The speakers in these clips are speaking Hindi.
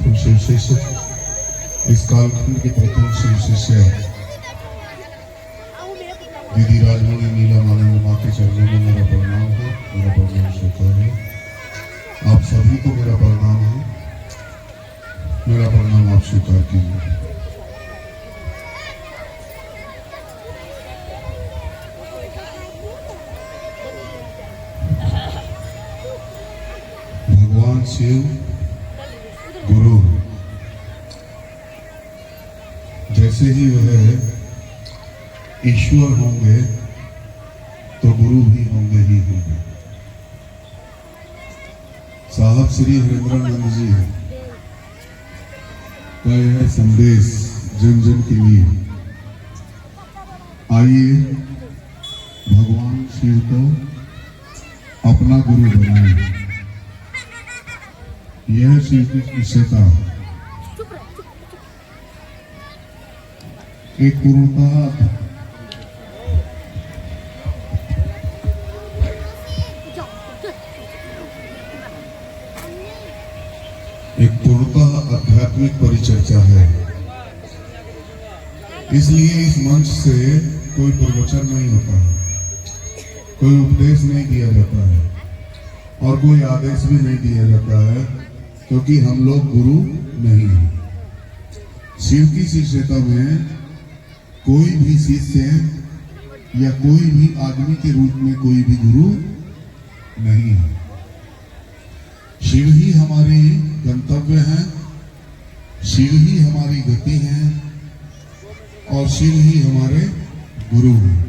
प्रथम शिव शिष्य, इस कालखंड के प्रथम शिव शिष्य दीदी राजमणि नीलम माँ के चरणों में मेरा प्रणाम है, मेरा प्रणाम स्वीकार है। आप सभी को मेरा प्रणाम है, मेरा प्रणाम आप स्वीकार कीजिए। भगवान शिव गुरु, जैसे ही वह ईश्वर होंगे तो गुरु भी होंगे ही होंगे। साहब श्री हरेंद्रानंद जी का यह संदेश जन जन के लिए। आइए भगवान शिव को अपना गुरु बनाएं। यह शिव की विशेषता एक पूर्णतः आध्यात्मिक परिचर्चा है। इसलिए इस मंच से कोई प्रवचन नहीं होता है, कोई उपदेश नहीं दिया जाता है और कोई आदेश भी नहीं दिया जाता है, क्योंकि हम लोग गुरु नहीं हैं। शिव की शिष्यता में कोई भी शिष्य या कोई भी आदमी के रूप में कोई भी गुरु नहीं है। शिव ही हमारी गंतव्य है, शिव ही हमारी गति है और शिव ही हमारे गुरु हैं।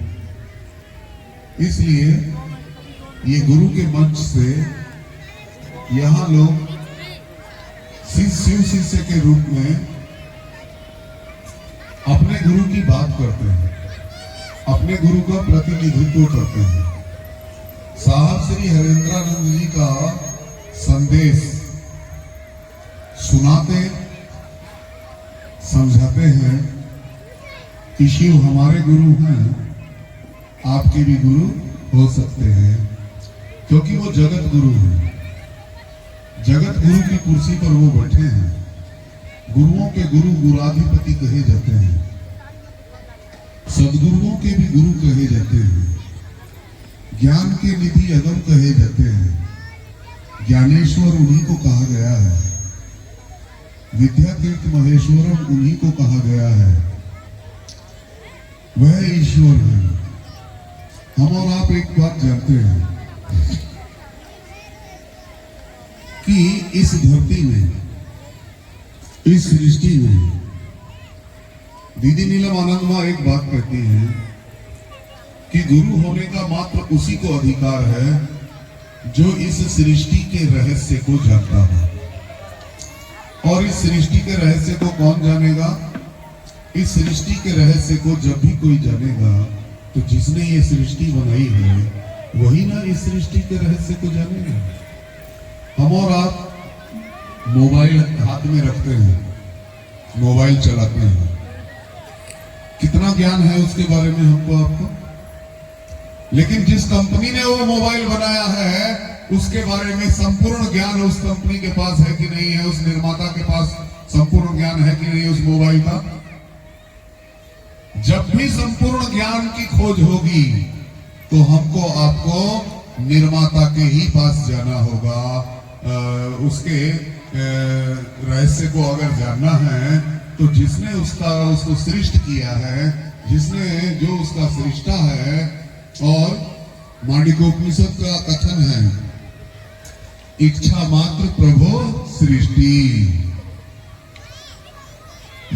इसलिए ये गुरु के मंच से यहाँ लोग शिव शिष्य के रूप में अपने गुरु की बात करते हैं, अपने गुरु का प्रतिनिधित्व करते हैं। साहब श्री हरेंद्रानंद जी का संदेश सुनाते समझाते हैं कि शिव हमारे गुरु हैं, आपके भी गुरु हो सकते हैं, क्योंकि वो जगत गुरु हैं। जगत गुरु की कुर्सी पर वो बैठे हैं। गुरुओं के गुरु गुराधिपति कहे जाते हैं, सदगुरुओं के भी गुरु कहे जाते हैं, ज्ञान के निधि अगम कहे जाते हैं। ज्ञानेश्वर उन्हीं को कहा गया है, विद्यातीर्थ महेश्वरम उन्हीं को कहा गया है। वह ईश्वर है। हम और आप एक बात जानते हैं कि इस धरती में, इस सृष्टि में दीदी नीलम आनंदमा एक बात कहती हैं कि गुरु होने का मात्र उसी को अधिकार है जो इस सृष्टि के रहस्य को जानता है। और इस सृष्टि के रहस्य को कौन जानेगा? इस सृष्टि के रहस्य को जब भी कोई जानेगा तो जिसने ये सृष्टि बनाई है वही ना इस सृष्टि के रहस्य को जानेगा। हम और आप मोबाइल हाथ में रखते हैं, मोबाइल चलाते हैं, कितना ज्ञान है उसके बारे में हमको आपको। लेकिन जिस कंपनी ने वो मोबाइल बनाया है उसके बारे में संपूर्ण ज्ञान उस कंपनी के पास है कि नहीं है, उस निर्माता के पास संपूर्ण ज्ञान है कि नहीं उस मोबाइल का। जब भी संपूर्ण ज्ञान की खोज होगी तो हमको आपको निर्माता के ही पास जाना होगा। उसके रहस्य को अगर जानना है तो जिसने उसको सृष्ट किया है, जिसने जो उसका सृष्टा है। और मांडुक्योपनिषद का कथन है, इच्छा मात्र प्रभो सृष्टि।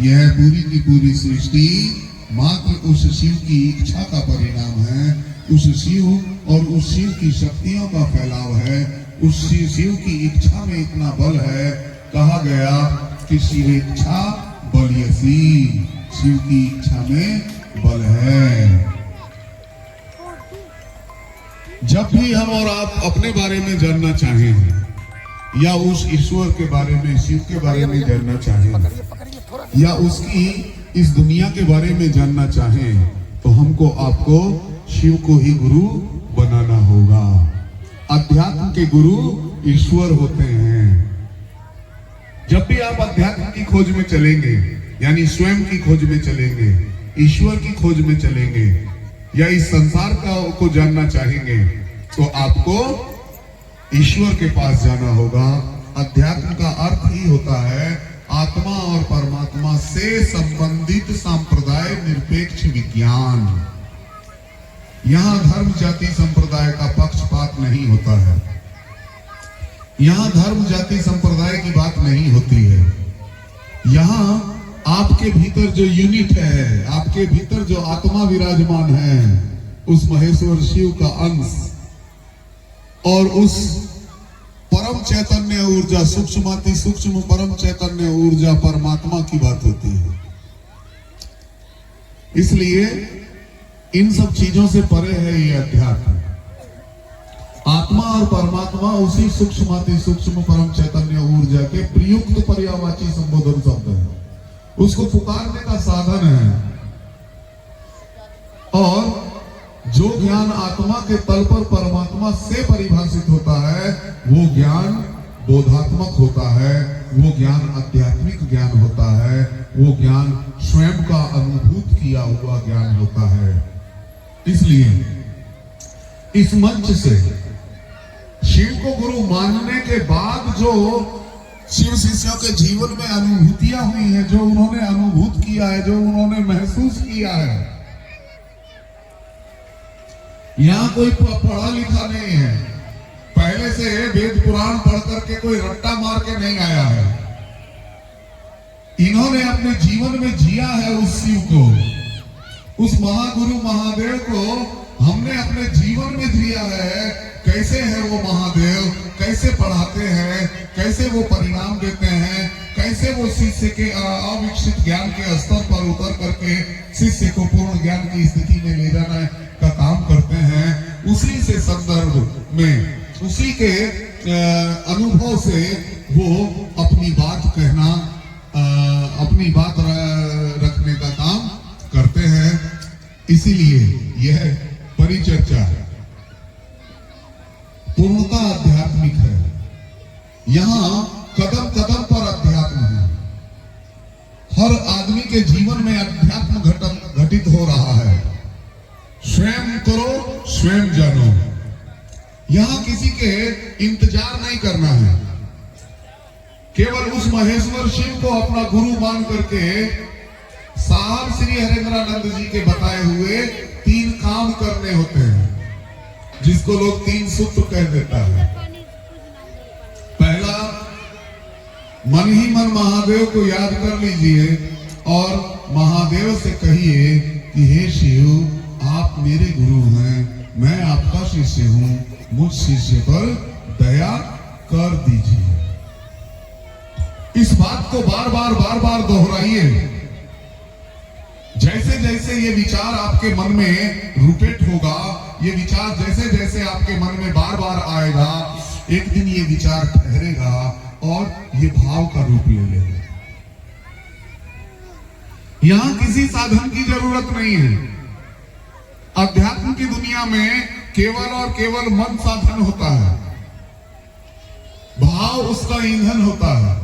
यह पूरी की पूरी सृष्टि मात्र उस शिव की इच्छा का परिणाम है, उस शिव और उस शिव की शक्तियों का फैलाव है। उस शिव की इच्छा में इतना बल है, कहा गया कि शिव इच्छा बलियसी, शिव की इच्छा में बल है। जब भी हम और आप अपने बारे में जानना चाहें या उस ईश्वर के बारे में, शिव के बारे में जानना चाहें या उसकी इस दुनिया के बारे में जानना चाहें तो हमको आपको शिव को ही गुरु बनाना होगा। अध्यात्म के गुरु ईश्वर होते हैं। जब भी आप अध्यात्म की खोज में चलेंगे, यानी स्वयं की खोज में चलेंगे, ईश्वर की खोज में चलेंगे, या इस संसार को जानना चाहेंगे, तो आपको ईश्वर के पास जाना होगा। अध्यात्म का अर्थ ही होता है आत्मा और परमात्मा से संबंधित सांप्रदाय निरपेक्ष विज्ञान। यहां धर्म जाति संप्रदाय का पक्षपात नहीं होता है, यहां धर्म जाति संप्रदाय की बात नहीं होती है। यहां आपके भीतर जो यूनिट है, आपके भीतर जो आत्मा विराजमान है, उस महेश्वर शिव का अंश और उस परम चैतन्य ऊर्जा, सूक्ष्माति सूक्ष्म परम चैतन्य ऊर्जा परमात्मा की बात होती है। इसलिए इन सब चीजों से परे है ये अध्यात्म। आत्मा और परमात्मा उसी सूक्ष्माति सूक्ष्म परम चैतन्य ऊर्जा के प्रयुक्त पर्यायवाची संबोधन शब्द है, उसको पुकारने का साधन है। और जो ज्ञान आत्मा के तल पर परमात्मा से परिभाषित होता है, वो ज्ञान बोधात्मक होता है, वो ज्ञान आध्यात्मिक ज्ञान होता है, वो ज्ञान स्वयं का अनुभूत किया हुआ ज्ञान होता है। इसलिए इस मंच से शिव को गुरु मानने के बाद जो शिव शिष्यों के जीवन में अनुभूतियां हुई हैं, जो उन्होंने अनुभूत किया है, जो उन्होंने महसूस किया है, यहां कोई पढ़ा लिखा नहीं है, पहले से वेद पुराण पढ़ करके कोई रट्टा मार के नहीं आया है। इन्होंने अपने जीवन में जिया है उस शिव को, उस महागुरु महादेव को हमने अपने जीवन में जिया है। कैसे है वो महादेव, कैसे पढ़ाते हैं, कैसे वो परिणाम देते हैं, कैसे वो शिष्य के अविकसित ज्ञान के स्तर पर उतर करके शिष्य को पूर्ण ज्ञान की स्थिति में ले जाना का काम करते हैं, उसी से संदर्भ में, उसी के अनुभव से वो अपनी बात कहना, अपनी बात रखने का काम करते हैं। इसीलिए यह परिचर्चा पूर्णता आध्यात्मिक है। यहां कदम कदम पर अध्यात्म है। हर आदमी के जीवन में अध्यात्म घटित हो रहा है। स्वयं करो, स्वयं जानो। यहां किसी के इंतजार नहीं करना है। केवल उस महेश्वर शिव को अपना गुरु मान करके साहब श्री हरेंद्रानंद जी के बताए हुए 3 काम करने होते हैं, जिसको लोग 3 सूत्र कह देता है। पहला, मन ही मन महादेव को याद कर लीजिए और महादेव से कहिए कि हे शिव, आप मेरे गुरु हैं, मैं आपका शिष्य हूं, मुझ शिष्य पर दया कर दीजिए। इस बात को बार बार दोहराइए। जैसे जैसे ये विचार आपके मन में रूपेट होगा, ये विचार जैसे जैसे आपके मन में बार बार आएगा, एक दिन ये विचार ठहरेगा और ये भाव का रूप ले लेगा। यहां किसी साधन की जरूरत नहीं है। अध्यात्म की दुनिया में केवल और केवल मन साधन होता है, भाव उसका ईंधन होता है,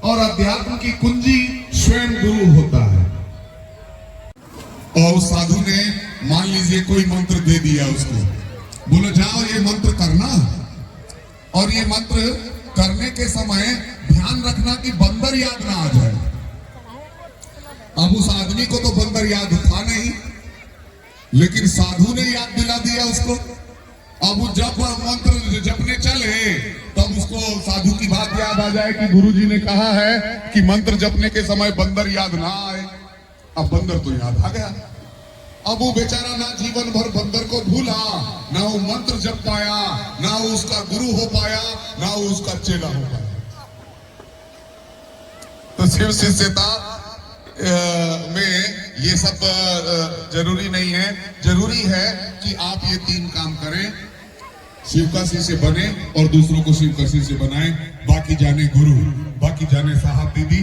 और अध्यात्म की कुंजी स्वयं गुरु होता है। और उस साधु ने मान लीजिए कोई मंत्र दे दिया उसको, बोलो जाओ ये मंत्र करना, और ये मंत्र करने के समय ध्यान रखना कि बंदर याद ना आ जाए। अब उस आदमी को तो बंदर याद था नहीं, लेकिन साधु ने याद दिला दिया उसको। अब जब मंत्र जपने चले तब उसको साधु की बात याद आ जाए कि गुरुजी ने कहा है कि मंत्र जपने के समय बंदर याद ना आए। अब बंदर तो याद आ गया। अब वो बेचारा ना जीवन भर बंदर को भूला, ना वो मंत्र जप पाया, ना वो उसका गुरु हो पाया, ना वो उसका चेला हो पाया। तो शिव शिष्यता में ये सब जरूरी नहीं है। जरूरी है कि आप ये 3 काम करें, शिव का शिष्य बने और दूसरों को शिव का शिष्य बनाएं। बाकी जाने गुरु, बाकी जाने साहब दीदी,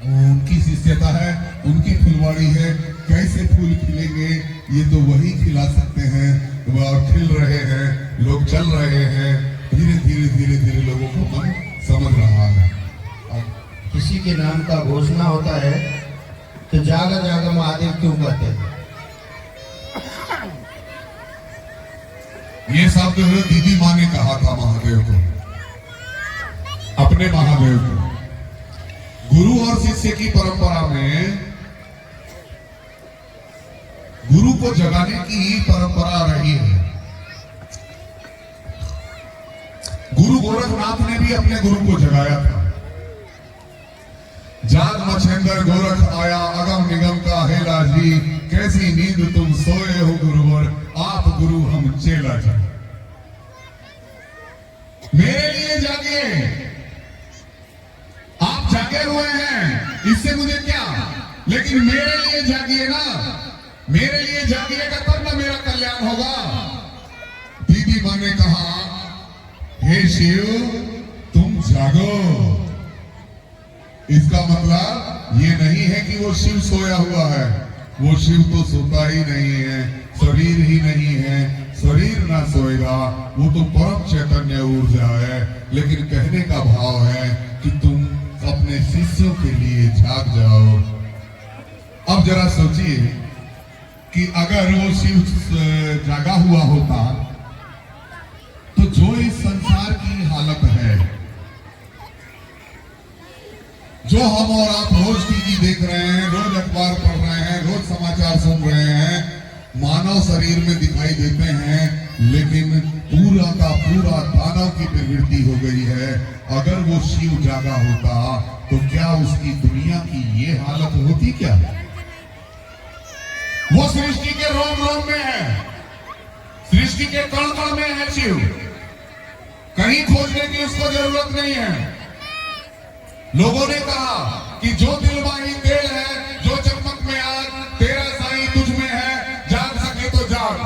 उनकी शिष्यता है, उनकी फुलवाड़ी है। कैसे फूल खिलेंगे ये तो वही खिला सकते हैं, और खिल रहे हैं, लोग चल रहे हैं, धीरे धीरे धीरे धीरे लोगों को मन समझ रहा है। के नाम का घोषणा होता है तो जागा जागा महादेव क्यों कहते हैं? ये शब्द दीदी माँ ने कहा था महादेव को, अपने महादेव को। गुरु और शिष्य की परंपरा में गुरु को जगाने की परंपरा रही है। गुरु गोरखनाथ ने भी अपने गुरु को जगाया था। जाग मछेंद्र गोरख आया, अगम निगम का हेला जी, कैसी नींद तुम सोए हो गुरुवर, आप गुरु हम चेला जी। मेरे लिए जागिए, आप जागे हुए हैं, इससे मुझे क्या, लेकिन मेरे लिए जागिए ना, मेरे लिए जागिएगा तब ना मेरा कल्याण होगा। दीदी मां ने कहा, हे शिव तुम जागो। इसका मतलब ये नहीं है कि वो शिव सोया हुआ है, वो शिव तो सोता ही नहीं है, शरीर ही नहीं है, शरीर ना सोएगा, वो तो परम चैतन्य ऊर्जा है। लेकिन कहने का भाव है कि तुम अपने शिष्यों के लिए जाग जाओ। अब जरा सोचिए कि अगर वो शिव जागा हुआ होता तो जो इस संसार की हालत है, जो हम और आप रोज टीवी देख रहे हैं, रोज अखबार पढ़ रहे हैं, रोज समाचार सुन रहे हैं, मानव शरीर में दिखाई देते हैं, लेकिन पूरा का पूरा दानव की प्रवृत्ति हो गई है। अगर वो शिव जागा होता तो क्या उसकी दुनिया की ये हालत होती क्या? वो सृष्टि के रोम रोम में है, सृष्टि के कण कण में है शिव, कहीं खोजने की उसको जरूरत नहीं है। लोगों ने कहा कि जो दिलवाही तेल है, जो चमक में आग, तेरा साईं तुझ में है, जाग सके तो जाग।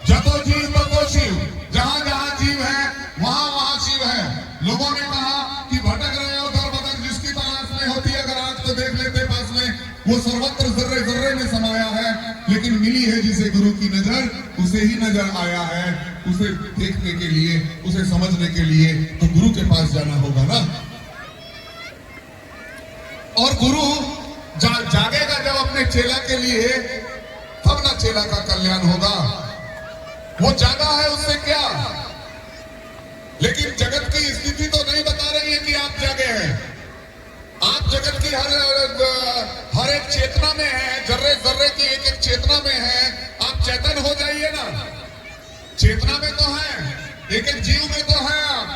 जतो जीव ततो शिव, जहां जहां जीव है वहां वहां शिव है। लोगों ने कहा कि भटक रहे हो दर भटक, जिसकी तलाश में होती अगर आग तो देख लेते पास में, वो सर्वत्र जर्रे जर्रे में समाया है, लेकिन मिली है जिसे गुरु की नजर, उसे ही नजर आया है। उसे देखने के लिए, उसे समझने के लिए तो गुरु के पास जाना होगा ना। और गुरु जागेगा जब अपने चेला के लिए, तब ना चेला का कल्याण होगा। वो जागा है, उससे क्या। लेकिन जगत की स्थिति तो नहीं बता रही है कि आप जागे हैं। आप जगत की हर एक चेतना में है, जर्रे जर्रे की एक एक चेतना में है। आप चेतन हो जाइए ना, चेतना में तो है, एक एक जीव में तो है आप,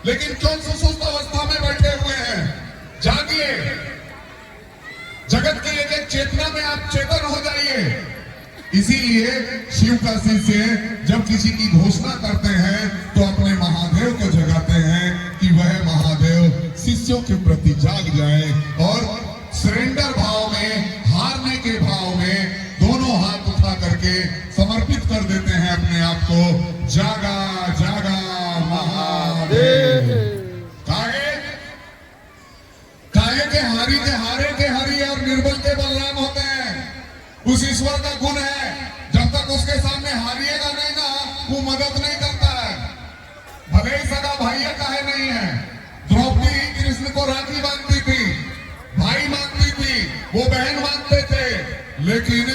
लेकिन क्यों सुसुप्त अवस्था में बैठे हुए हैं? जागिए, जगत की एक एक चेतना में आप चेतन हो जाइए। इसीलिए शिव का शिष्य जब किसी की घोषणा करते हैं तो अपने महादेव को जगाते हैं कि वह महादेव शिष्यों के प्रति जाग जाए और सरेंडर भाव में, हारने के भाव में दोनों हाथ उठा करके समर्पित कर देते हैं अपने आप को। जागा जागा महादेव। काहे के हारी के हारे के हरि और निर्बल के बलराम होते हैं। उस ईश्वर का गुण है, जब तक उसके सामने हारिएगा नहीं ना, वो मदद नहीं करता है। भले ही सगा भाई काहे नहीं है। द्रौपदी कृष्ण को राखी बांधती थी, भाई मानती थी, वो बहन मानते थे, लेकिन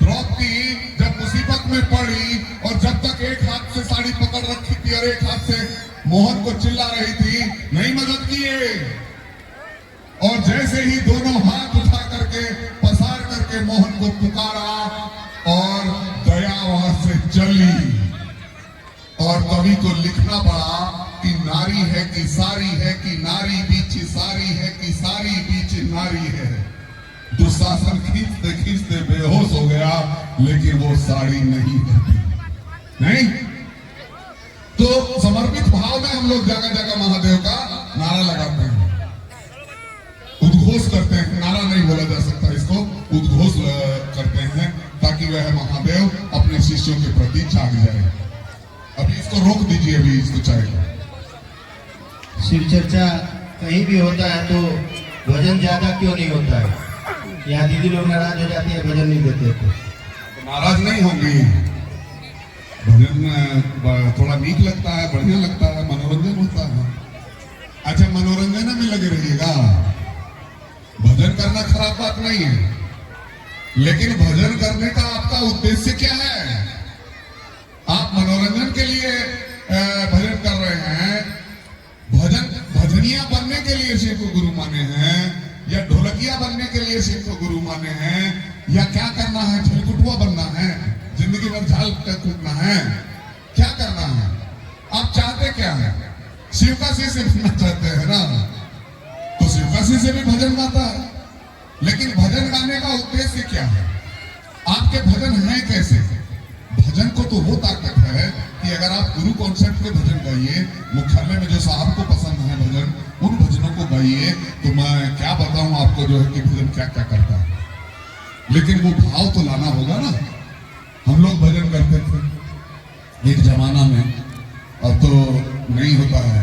द्रौपदी जब मुसीबत में पड़ी और जब तक एक हाथ से साड़ी पकड़ रखी थी और एक हाथ से मोहन को चिल्ला रही थी, नहीं मदद किए। और जैसे ही दोनों हाथ उठा करके पसार करके मोहन को पुकारा और दया वहां से चली, और कवि को लिखना पड़ा कि नारी है कि सारी है कि नारी बीच सारी है कि सारी बीच नारी है। दुशासन खींचते खींचते बेहोश हो गया, लेकिन वो साड़ी नहीं हटी। नहीं तो समर्पित भाव में हम लोग जागा जागा महादेव का नारा लगाते हैं, उद्घोष करते हैं। नारा नहीं बोला जा सकता, इसको उद्घोष करते हैं ताकि वह महादेव अपने शिष्यों के प्रति जाग जाए। अभी इसको रोक दीजिए, अभी इसको चाहे। शिव चर्चा कहीं भी होता है तो भजन ज्यादा क्यों नहीं होता है? यहाँ दीदी लोग नाराज हो जाती है, भजन नहीं देते तो नाराज नहीं होंगी। भजन थोड़ा नीक लगता है, बढ़िया लगता है, मनोरंजन होता है। अच्छा, मनोरंजन में लगे रहिएगा, करना खराब बात नहीं है, लेकिन भजन करने का आपका उद्देश्य क्या है? आप मनोरंजन के लिए भजन कर रहे हैं, भजनिया बनने के लिए शिव को गुरु माने हैं, या ढोलकिया बनने के लिए शिव को गुरु माने हैं, या क्या करना है? झलकुटुआ बनना है, जिंदगी भर झाल कूदना है, क्या करना है? आप चाहते क्या है? शिव का शिष्य बनना चाहते हैं ना, तो शिव का शिष्य भी भजन गाता है, लेकिन भजन गाने का उद्देश्य क्या है? आपके भजन हैं कैसे? भजन को तो वो ताकत है कि अगर आप गुरु कॉन्सेप्ट के भजन गाइए, मुख्यालय में जो साहब को पसंद है भजन, उन भजनों को गाइए, तो मैं क्या बताऊं आपको जो है कि भजन क्या क्या करता है। लेकिन वो भाव तो लाना होगा ना। हम लोग भजन करते थे एक जमाना में, अब तो नहीं होता है।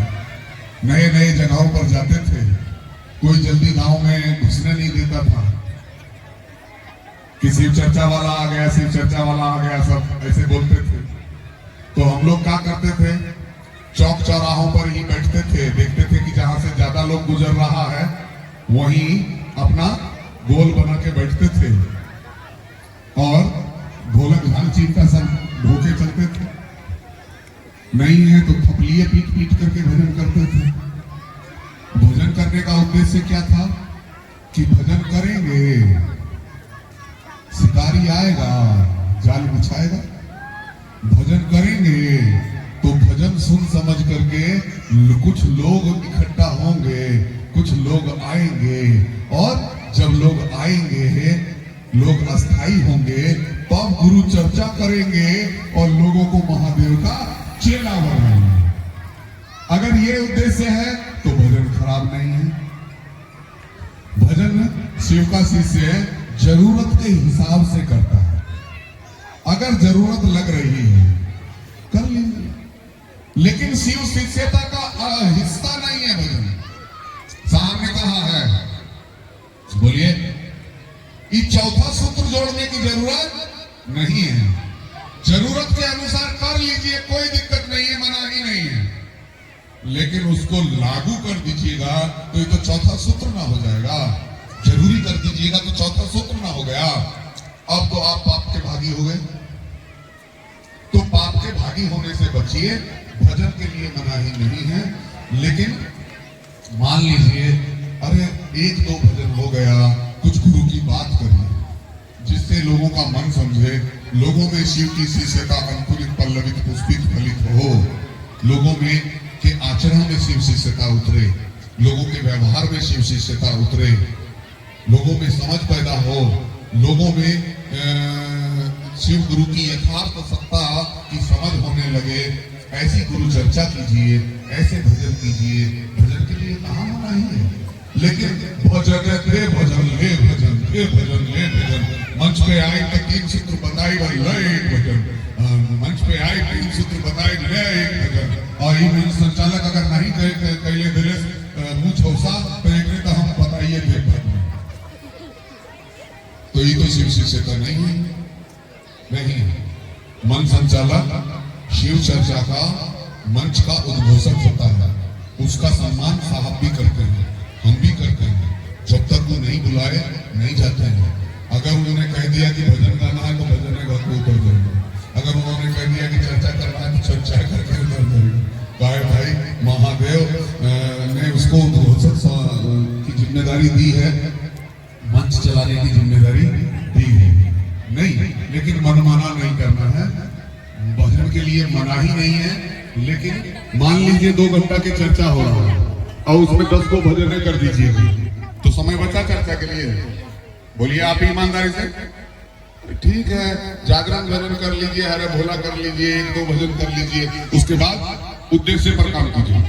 नए नए जगहों पर जाते थे, कोई जल्दी गांव में घुसने नहीं देता था कि शिव चर्चा वाला आ गया, शिव चर्चा वाला आ गया, सब ऐसे बोलते थे। तो हम लोग क्या करते थे, चौक चौराहों पर ही बैठते थे, देखते थे कि जहां से ज्यादा लोग गुजर रहा है वहीं अपना गोल बना के बैठते थे और ढोलक झाल चीमटा सब ढोके चलते थे। नहीं है तो थपलिए पीट पीट करके भजन करते थे। भजन करने का उद्देश्य क्या था कि भजन करेंगे, शिकारी आएगा, जाल बिछाएगा, भजन करेंगे तो भजन सुन समझ करके कुछ लोग इकट्ठा होंगे, कुछ लोग आएंगे, और जब लोग आएंगे, लोग अस्थाई होंगे, तब गुरु चर्चा करेंगे और लोगों को महादेव का चेला बनाएंगे। अगर ये उद्देश्य है तो भजन खराब नहीं है। भजन शिव का शिष्य जरूरत के हिसाब से करता है। अगर जरूरत लग रही है कर लीजिए, लेकिन शिव शिष्यता का हिस्सा नहीं है भजन। साहब ने कहा है, बोलिए, ये चौथा सूत्र जोड़ने की जरूरत नहीं है। जरूरत के अनुसार कर लीजिए, कोई दिक्कत नहीं है, मनाही नहीं है, लेकिन उसको लागू कर दीजिएगा तो ये तो चौथा सूत्र ना हो जाएगा। जरूरी कर दीजिएगा तो चौथा सूत्र ना हो गया। अब तो आप पाप के भागी हो गए, तो पाप के भागी होने से बचिए। भजन के लिए मनाही नहीं है, लेकिन मान लीजिए अरे एक दो भजन हो गया, कुछ गुरु की बात करिए जिससे लोगों का मन समझे, लोगों में शिव की शिष्यता अंकुरित पल्लवित पुष्पित फलित हो, लोगों में के आचरण में शिव शिष्यता उतरे, लोगों के व्यवहार में शिव शिष्यता उतरे, लोगों में समझ पैदा हो, लोगों में शिव गुरु की यथार्थ सत्ता की समझ होने लगे। ऐसी गुरु चर्चा कीजिए, ऐसे भजन कीजिए। भजन के लिए कहाँ मनाही है, लेकिन भजन थे भजन ले भजन थे भजन ले भजन। मंच पे आए तो 3 सूत्र बताई भाई ले एक भजन, मंच पे आए 3 सूत्र बताई ले एक भजन, और ये मंच संचालक अगर नहीं कहले दिले मुँह छौसा तो एक तो हम बताइए थे भजन। तो ये तो शिव शिष्यता नहीं है, नहीं। मन संचालक शिव चर्चा का मंच का उद्घोषक होता है, उसका सम्मान साहब भी करते हैं, हम भी करते हैं। जब तक वो नहीं बुलाए नहीं जाते हैं। अगर उन्होंने कह दिया कि भजन गाना है तो भजन घर को उतर जाएंगे, अगर उन्होंने कह दिया कि चर्चा करना है तो चर्चा करके उतर जाएंगे। भाई महादेव ने उसको उद्घोषक की जिम्मेदारी दी है, मंच चलाने की जिम्मेदारी दी है नहीं, लेकिन मनमाना नहीं करना है। भजन के लिए मनाही नहीं है, लेकिन मान लीजिए 2 घंटा की चर्चा हो रहा है और उसमें 10 को भजन कर दीजिए तो समय बचा चर्चा के लिए। बोलिए आप ईमानदारी से, ठीक है, जागरण भजन कर लीजिए, हरे भोला कर लीजिए, 1-2 भजन कर लीजिए, उसके बाद उद्देश्य पर काम कीजिए।